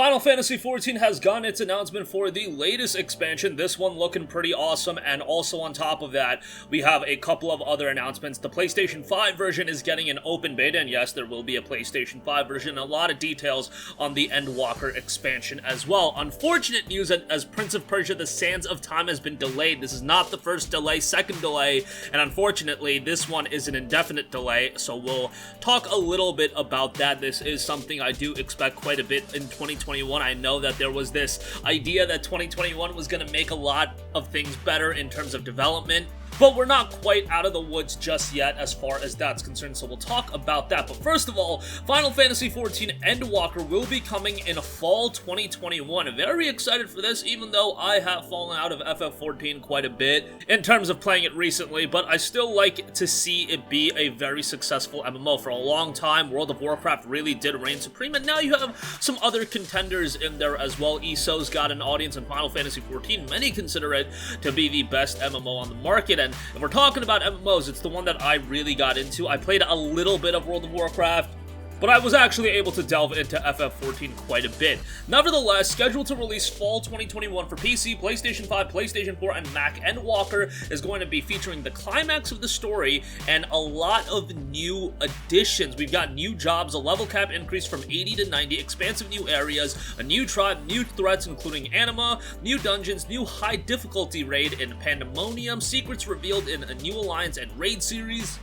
Final Fantasy XIV has gotten its announcement for the latest expansion, this one looking pretty awesome, and also on top of that, we have a couple of other announcements. The PlayStation 5 version is getting an open beta, and yes, there will be a PlayStation 5 version, and a lot of details on the Endwalker expansion as well. Unfortunate news as Prince of Persia: The Sands of Time has been delayed. This is not the first delay, second delay, and unfortunately, this one is an indefinite delay, so we'll talk a little bit about that. This is something I do expect quite a bit in 2021. I know that there was this idea that 2021 was going to make a lot of things better in terms of development, but we're not quite out of the woods just yet as far as that's concerned, so we'll talk about that. But first of all, Final Fantasy XIV Endwalker will be coming in fall 2021. Very excited for this, even though I have fallen out of FF14 quite a bit in terms of playing it recently, but I still like to see it be a very successful MMO. For a long time, World of Warcraft really did reign supreme, and now you have some other contenders in there as well. ESO's got an audience in Final Fantasy XIV. Many consider it to be the best MMO on the market, and if we're talking about MMOs, it's the one that I really got into. I played a little bit of World of Warcraft, but I was actually able to delve into FF14 quite a bit. Nevertheless, scheduled to release fall 2021 for PC, PlayStation 5, PlayStation 4, and Mac, Endwalker is going to be featuring the climax of the story and a lot of new additions. We've got new jobs, a level cap increase from 80 to 90, expansive new areas, a new tribe, new threats including anima, new dungeons, new high difficulty raid in Pandemonium, secrets revealed in a new alliance and raid series,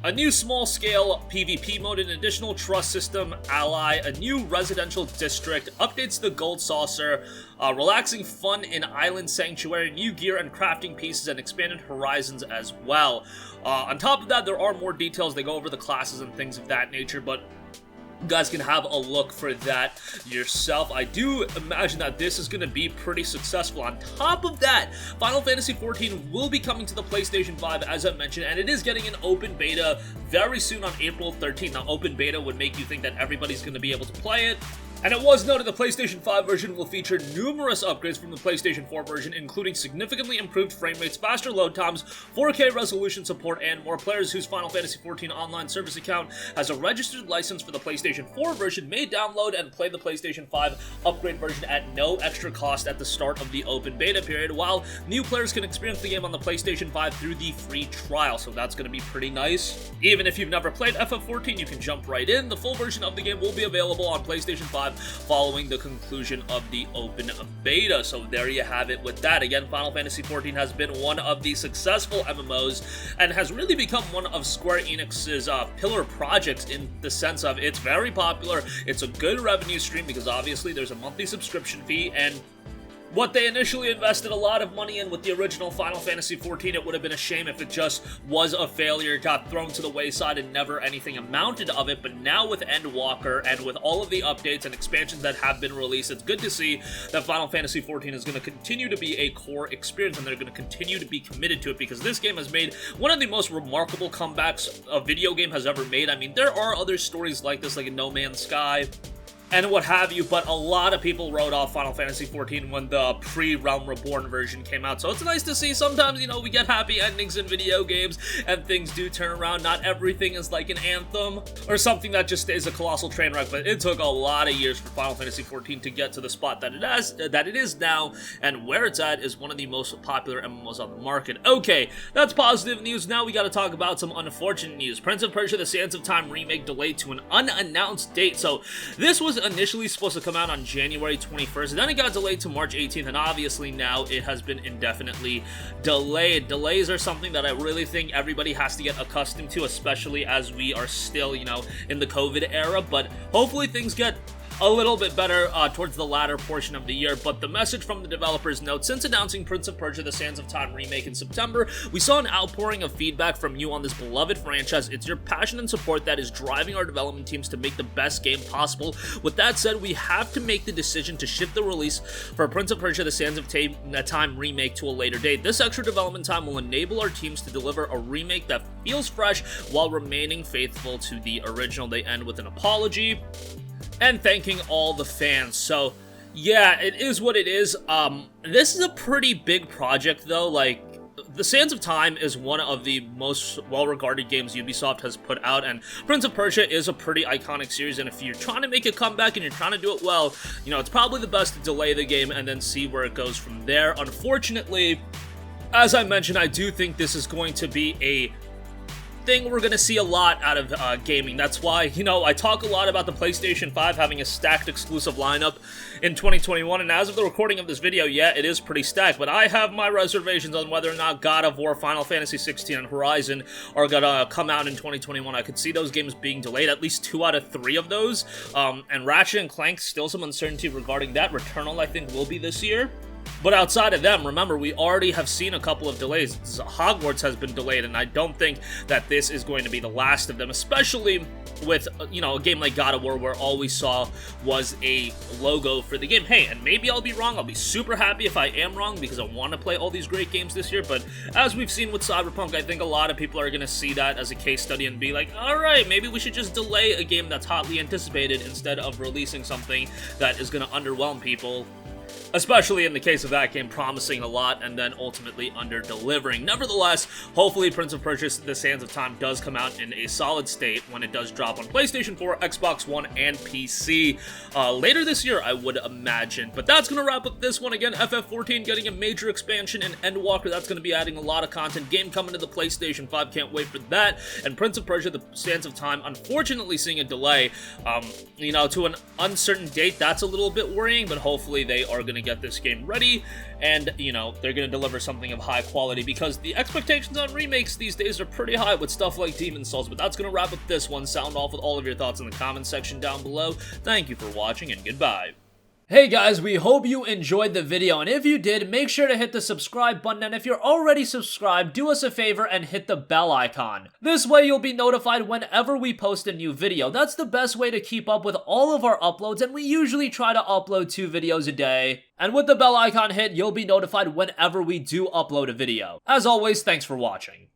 a new small-scale PvP mode, an additional trust system ally, a new residential district, updates to the Gold Saucer, relaxing fun in Island Sanctuary, new gear and crafting pieces, and expanded horizons as well. On top of that, there are more details. They go over the classes and things of that nature, but you guys can have a look for that yourself. I do imagine that this is going to be pretty successful. On top of that, Final Fantasy XIV will be coming to the PlayStation 5, as I mentioned, and it is getting an open beta very soon on April 13th. Now, open beta would make you think that everybody's going to be able to play it, and it was noted the PlayStation 5 version will feature numerous upgrades from the PlayStation 4 version, including significantly improved frame rates, faster load times, 4K resolution support, and more. Players whose Final Fantasy XIV online service account has a registered license for the PlayStation 4 version may download and play the PlayStation 5 upgrade version at no extra cost at the start of the open beta period, while new players can experience the game on the PlayStation 5 through the free trial, so that's going to be pretty nice. Even if you've never played FF14, you can jump right in. The full version of the game will be available on PlayStation 5 following the conclusion of the open beta. So there you have it with that. Again, Final Fantasy XIV has been one of the successful MMOs and has really become one of Square Enix's pillar projects in the sense of it's very popular, it's a good revenue stream because obviously there's a monthly subscription fee, and what they initially invested a lot of money in with the original Final Fantasy XIV, it would have been a shame if it just was a failure, got thrown to the wayside, and never anything amounted of it. But now with Endwalker and with all of the updates and expansions that have been released, it's good to see that Final Fantasy XIV is going to continue to be a core experience, and they're going to continue to be committed to it because this game has made one of the most remarkable comebacks a video game has ever made. I mean, there are other stories like this, like in No Man's Sky and what have you, but a lot of people wrote off Final Fantasy XIV when the pre-Realm Reborn version came out, so it's nice to see sometimes, you know, we get happy endings in video games, and things do turn around. Not everything is like an Anthem, or something that just stays a colossal train wreck, but it took a lot of years for Final Fantasy XIV to get to the spot that it is now, and where it's at is one of the most popular MMOs on the market. Okay, that's positive news. Now we gotta talk about some unfortunate news. Prince of Persia: The Sands of Time remake delayed to an unannounced date. So this was initially supposed to come out on January 21st, and then it got delayed to March 18th, and obviously now it has been indefinitely delayed. Delays are something that I really think everybody has to get accustomed to, especially as we are still, you know, in the COVID era, but hopefully things get a little bit better towards the latter portion of the year. But the message from the developers note, since announcing Prince of Persia: The Sands of Time remake in September, we saw an outpouring of feedback from you on this beloved franchise. It's your passion and support that is driving our development teams to make the best game possible. With that said, we have to make the decision to shift the release for Prince of Persia: The Sands of Time remake to a later date. This extra development time will enable our teams to deliver a remake that feels fresh while remaining faithful to the original. They end with an apology and thanking all the fans. So yeah, it is what it is. This is a pretty big project though. Like, The Sands of Time is one of the most well-regarded games Ubisoft has put out, and Prince of Persia is a pretty iconic series, and if you're trying to make a comeback and you're trying to do it well, you know, it's probably the best to delay the game and then see where it goes from there. Unfortunately, as I mentioned, I do think this is going to be a thing we're going to see a lot out of gaming. That's why, you know, I talk a lot about the PlayStation 5 having a stacked exclusive lineup in 2021, and as of the recording of this video, yeah, it is pretty stacked, but I have my reservations on whether or not God of War, Final Fantasy 16, and Horizon are going to come out in 2021. I could see those games being delayed, at least 2 out of 3 of those, and Ratchet and Clank, still some uncertainty regarding that. Returnal, I think, will be this year. But outside of them, remember, we already have seen a couple of delays. Hogwarts has been delayed, and I don't think that this is going to be the last of them, especially with, you know, a game like God of War where all we saw was a logo for the game. Hey, and maybe I'll be wrong. I'll be super happy if I am wrong because I want to play all these great games this year, but as we've seen with Cyberpunk, I think a lot of people are going to see that as a case study and be like, alright, maybe we should just delay a game that's hotly anticipated instead of releasing something that is going to underwhelm people. Especially in the case of that game, promising a lot and then ultimately under-delivering. Nevertheless, hopefully Prince of Persia: The Sands of Time does come out in a solid state when it does drop on PlayStation 4, Xbox One, and PC later this year, I would imagine. But that's going to wrap up this one. Again, FF14 getting a major expansion, and Endwalker, that's going to be adding a lot of content. Game coming to the PlayStation 5, can't wait for that. And Prince of Persia: The Sands of Time, unfortunately seeing a delay, you know, to an uncertain date. That's a little bit worrying, but hopefully they are going to get this game ready, and, you know, they're going to deliver something of high quality, because the expectations on remakes these days are pretty high with stuff like Demon's Souls. But that's going to wrap up this one. Sound off with all of your thoughts in the comments section down below. Thank you for watching, and goodbye. Hey guys, we hope you enjoyed the video, and if you did, make sure to hit the subscribe button, and if you're already subscribed, do us a favor and hit the bell icon. This way you'll be notified whenever we post a new video. That's the best way to keep up with all of our uploads, and we usually try to upload 2 videos a day. And with the bell icon hit, you'll be notified whenever we do upload a video. As always, thanks for watching.